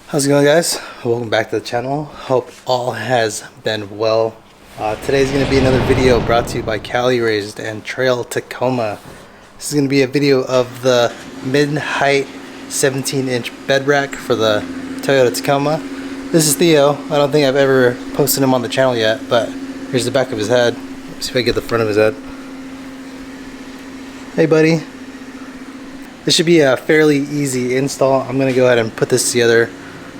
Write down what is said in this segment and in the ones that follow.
How's it going, guys? Welcome back to the channel. Hope all has been well. Today's going to be another video brought to you by Cali Raised and Trail Tacoma. This is going to be a video of the mid-height 17-inch bed rack for the Toyota Tacoma. This is Theo. I don't think I've ever posted him on the channel yet, but here's the back of his head. Let's see if I get the front of his head. Hey, buddy. This should be a fairly easy install. I'm going to go ahead and put this together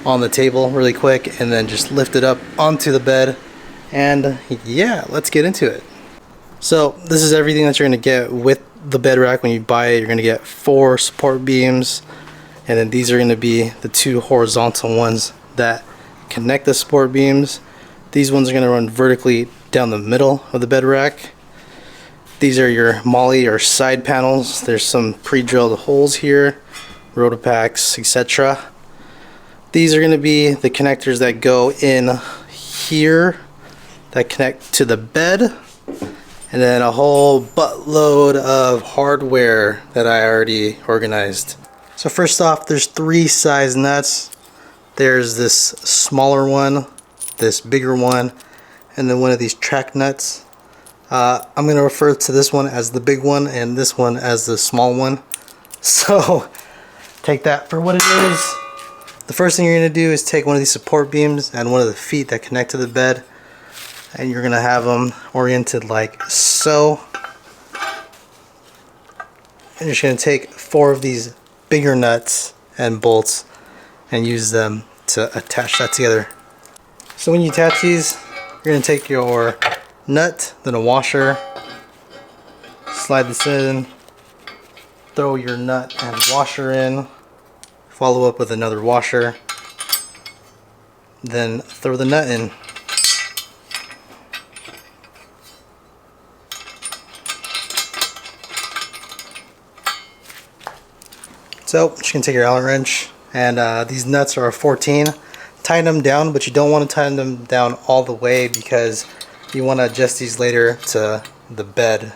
on the table really quick and then just lift it up onto the bed, and yeah, let's get into it. So this is everything that you're going to get with the bed rack. When you buy it, you're going to get 4 support beams, and then these are going to be the 2 horizontal ones that connect the support beams. These ones are going to run vertically down the middle of the bed rack. These are your Molle or side panels. There's some pre-drilled holes here, rotopacks, etc. These are going to be the connectors that go in here that connect to the bed, and then a whole buttload of hardware that I already organized. So first off, there's 3 size nuts. There's this smaller one, this bigger one, and then one of these track nuts. I'm going to refer to this one as the big one and this one as the small one. So take that for what it is. The first thing you're going to do is take one of these support beams and one of the feet that connect to the bed, and you're going to have them oriented like so. And you're just going to take 4 of these bigger nuts and bolts and use them to attach that together. So when you attach these, you're going to take your nut, then a washer, slide this in, throw your nut and washer in, follow up with another washer, then throw the nut in. So you can take your Allen wrench, and these nuts are 14. Tighten them down, but you don't want to tighten them down all the way because you want to adjust these later to the bed.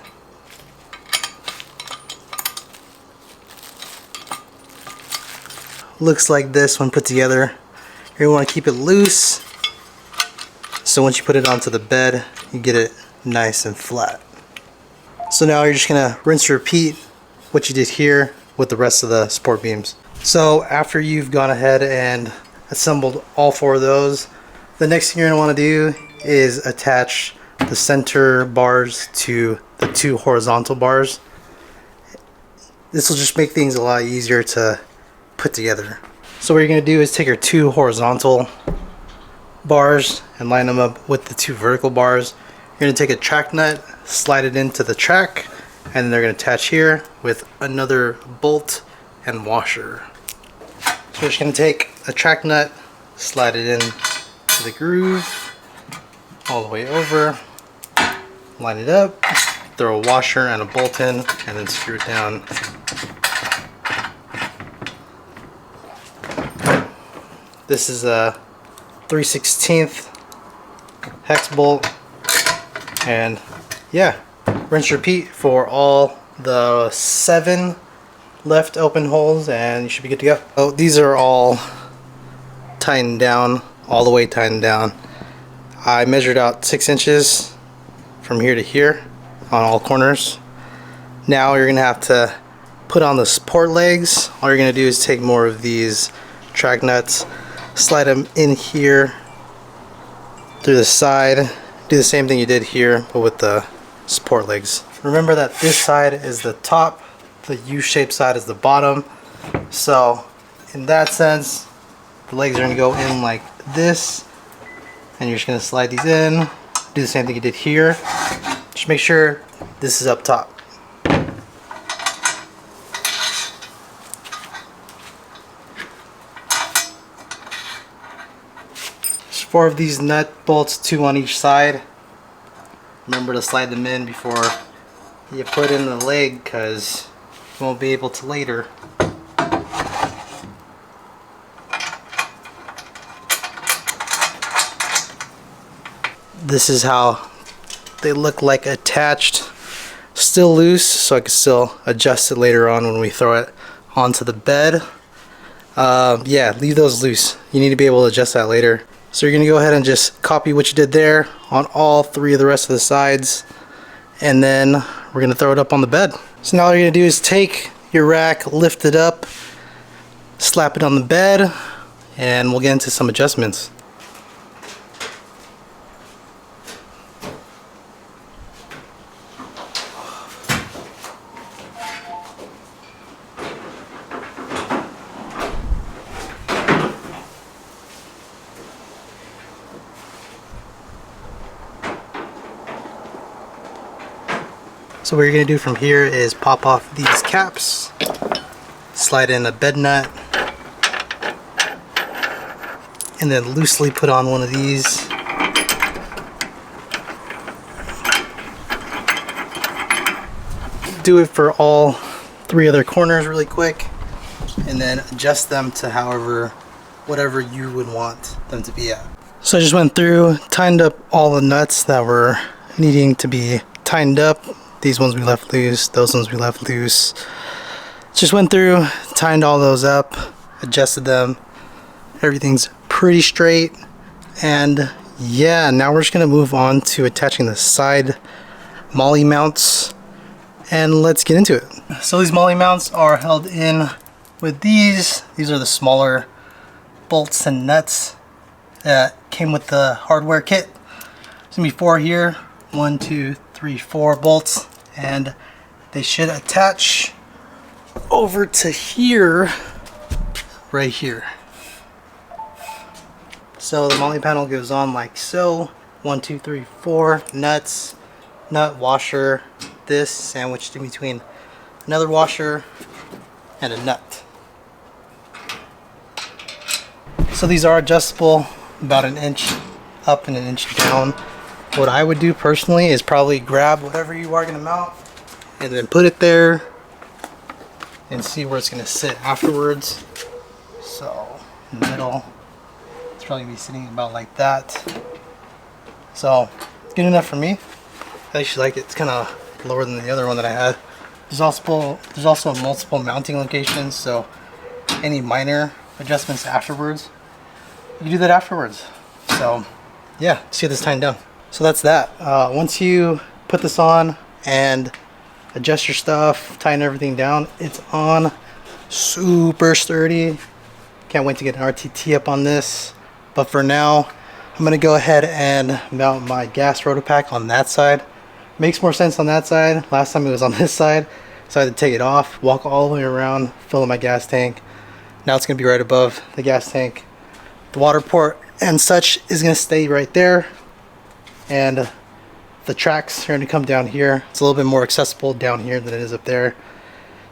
Looks like this when put together. You want to keep it loose, so once you put it onto the bed, you get it nice and flat. So now you're just gonna rinse and repeat what you did here with the rest of the support beams. So after you've gone ahead and assembled all 4 of those, the next thing you're gonna want to do is attach the center bars to the 2 horizontal bars. This will just make things a lot easier to put together. So what you're going to do is take your 2 horizontal bars and line them up with the 2 vertical bars. You're going to take a track nut, slide it into the track, and then they're going to attach here with another bolt and washer. So we're just going to take a track nut, slide it in to the groove all the way over, line it up, throw a washer and a bolt in, and then screw it down. This is a 3/16 hex bolt, and yeah, rinse repeat for all the 7 left open holes, and you should be good to go. Oh, these are all tightened down, all the way tightened down. I measured out 6 inches from here to here on all corners. Now you're gonna have to put on the support legs. All you're gonna do is take more of these track nuts, slide them in here through the side, do the same thing you did here but with the support legs. Remember that this side is the top, the U-shaped side is the bottom, so in that sense the legs are going to go in like this, and you're just going to slide these in, do the same thing you did here. Just make sure this is up top. 4 of these nut bolts, 2 on each side. Remember to slide them in before you put in the leg, because you won't be able to later. This is how they look like attached. Still loose, so I can still adjust it later on when we throw it onto the bed. yeah, leave those loose. You need to be able to adjust that later. So you're gonna go ahead and just copy what you did there on all 3 of the rest of the sides, and then we're gonna throw it up on the bed. So now all you're gonna do is take your rack, lift it up, slap it on the bed, and we'll get into some adjustments. So what you're going to do from here is pop off these caps, slide in a bed nut, and then loosely put on one of these. Do it for all 3 other corners really quick, and then adjust them to whatever you would want them to be at. So I just went through, tightened up all the nuts that were needing to be tightened up. These ones we left loose, those ones we left loose. Just went through, tightened all those up, adjusted them. Everything's pretty straight. And yeah, now we're just gonna move on to attaching the side Molle mounts, and let's get into it. So these Molle mounts are held in with these. These are the smaller bolts and nuts that came with the hardware kit. There's gonna be 4 here. 1, 2, 3, 4 bolts, and they should attach over to here, right here. So the Molle panel goes on like so. 1, 2, 3, 4 nuts, nut washer, this sandwiched in between another washer and a nut. So these are adjustable, about 1 inch up and 1 inch down. What I would do personally is probably grab whatever you are going to mount and then put it there and see where it's going to sit afterwards. So in the middle, it's probably going to be sitting about like that. So good enough for me. I actually like it. It's kind of lower than the other one that I had. There's also multiple mounting locations, so any minor adjustments afterwards, you can do that afterwards. So yeah, let's get this tightened down. So that's that. Once you put this on and adjust your stuff, tighten everything down, it's on super sturdy. Can't wait to get an RTT up on this. But for now, I'm gonna go ahead and mount my gas rotor pack on that side. Makes more sense on that side. Last time it was on this side, so I had to take it off, walk all the way around, fill up my gas tank. Now it's gonna be right above the gas tank. The water port and such is gonna stay right there. And the tracks are going to come down here. It's a little bit more accessible down here than it is up there.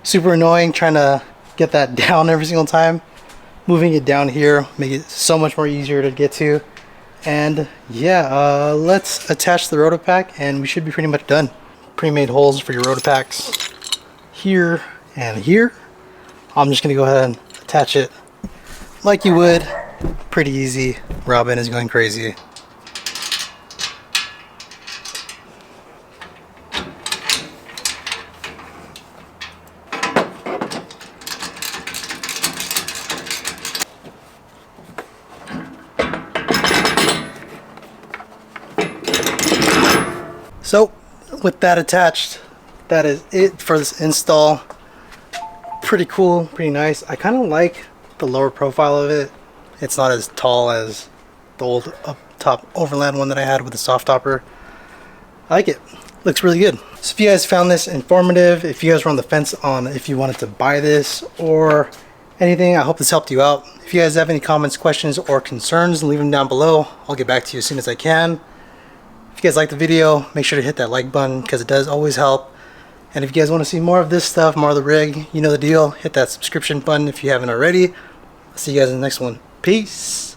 Super annoying trying to get that down every single time. Moving it down here make it so much more easier to get to. And yeah, let's attach the rotor pack and we should be pretty much done. Pre-made holes for your rotor packs here and here. I'm just going to go ahead and attach it like you would. Pretty easy. Robin is going crazy. So with that attached, that is it for this install. Pretty cool, pretty nice. I kind of like the lower profile of it. It's not as tall as the old up top Overland one that I had with the soft topper. I like it. Looks really good. So if you guys found this informative, if you guys were on the fence on if you wanted to buy this or anything, I hope this helped you out. If you guys have any comments, questions, or concerns, leave them down below. I'll get back to you as soon as I can. If you guys like the video, make sure to hit that like button because it does always help. And if you guys want to see more of this stuff, more of the rig, you know the deal. Hit that subscription button if you haven't already. I'll see you guys in the next one. Peace.